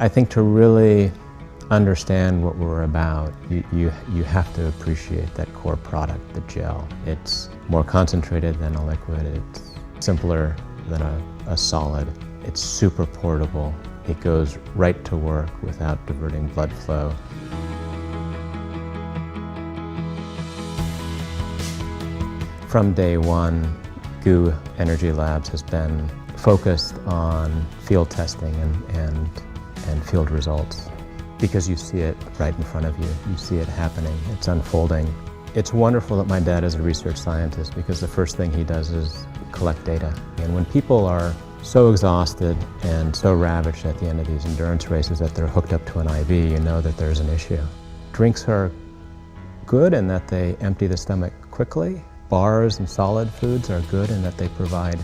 I think to really understand what we're about, you have to appreciate that core product, the gel. It's more concentrated than a liquid, it's simpler than a solid, it's super portable, it goes right to work without diverting blood flow. From day one, GU Energy Labs has been focused on field testing and field results, because you see it right in front of you. You see it happening, it's unfolding. It's wonderful that my dad is a research scientist, because the first thing he does is collect data. And when people are so exhausted and so ravaged at the end of these endurance races that they're hooked up to an IV, you know that there's an issue. Drinks are good in that they empty the stomach quickly. Bars and solid foods are good in that they provide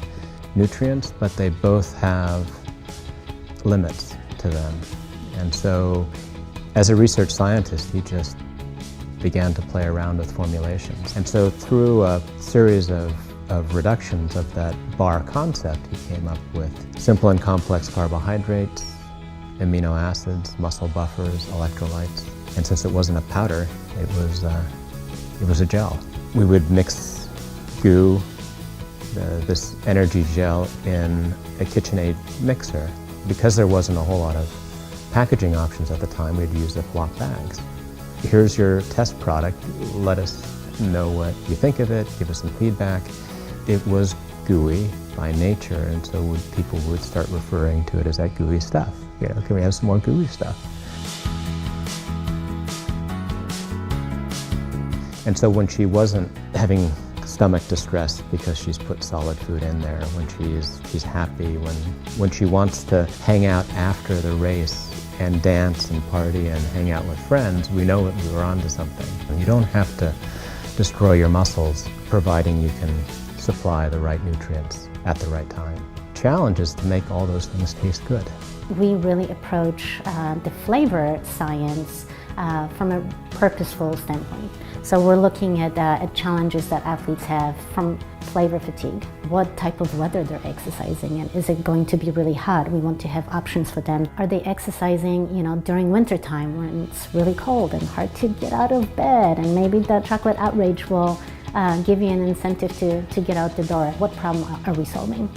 nutrients, but they both have limits to them. And so, as a research scientist, he just began to play around with formulations. And so through a series of reductions of that bar concept, he came up with simple and complex carbohydrates, amino acids, muscle buffers, electrolytes. And since it wasn't a powder, it was a gel. We would mix GU, this energy gel, in a KitchenAid mixer. Because there wasn't a whole lot of packaging options at the time, we'd use Ziploc bags. Here's your test product, let us know what you think of it, give us some feedback. It was gooey by nature, and so people would start referring to it as that gooey stuff. You know, can we have some more gooey stuff? And so when she wasn't having stomach distress because she's put solid food in there, when she's happy, when she wants to hang out after the race and dance and party and hang out with friends, we know that we were onto something. And you don't have to destroy your muscles, providing you can supply the right nutrients at the right time. Challenge is to make all those things taste good. We really approach the flavor science from a purposeful standpoint. So we're looking at challenges that athletes have from flavor fatigue. What type of weather they're exercising in. Is it going to be really hot? We want to have options for them. Are they exercising, during winter time when it's really cold and hard to get out of bed, and maybe the chocolate outrage will give you an incentive to get out the door. What problem are we solving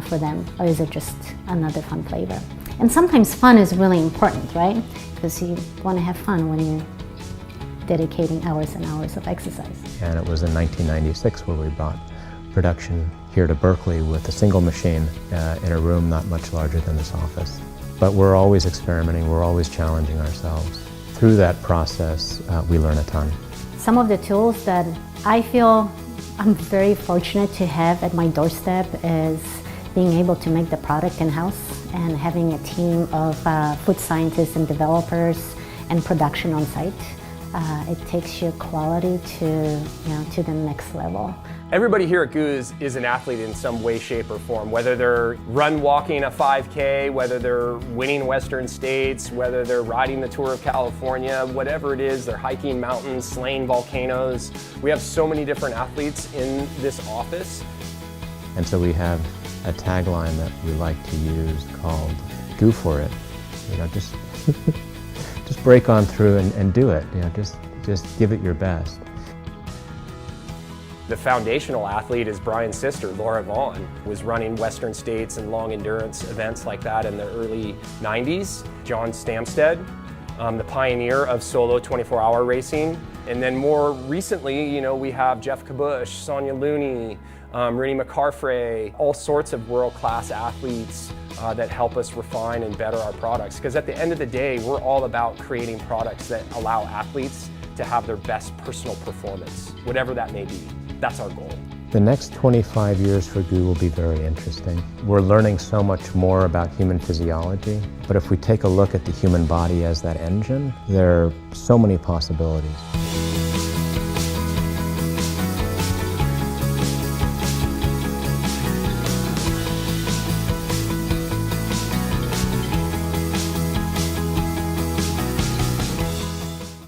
for them? Or is it just another fun flavor? And sometimes fun is really important, right? Because you want to have fun when you're dedicating hours and hours of exercise. And it was in 1996 where we brought production here to Berkeley with a single machine in a room not much larger than this office. But we're always experimenting, we're always challenging ourselves. Through that process, we learn a ton. Some of the tools that I feel I'm very fortunate to have at my doorstep is being able to make the product in-house and having a team of food scientists and developers and production on site. It takes your quality to the next level. Everybody here at GU is an athlete in some way, shape, or form, whether they're walking a 5K, whether they're winning Western States, whether they're riding the Tour of California, whatever it is, they're hiking mountains, slaying volcanoes. We have so many different athletes in this office. And so we have a tagline that we like to use called "Go for it." Just just break on through and do it. Just give it your best. The foundational athlete is Brian's sister, Laura Vaughn, was running Western States and long endurance events like that in the early 90s. John Stamsted, the pioneer of solo 24-hour racing. And then more recently, we have Jeff Kabush, Sonia Looney, Rennie McCarfray, all sorts of world-class athletes that help us refine and better our products. Because at the end of the day, we're all about creating products that allow athletes to have their best personal performance, whatever that may be. That's our goal. The next 25 years for GU will be very interesting. We're learning so much more about human physiology, but if we take a look at the human body as that engine, there are so many possibilities.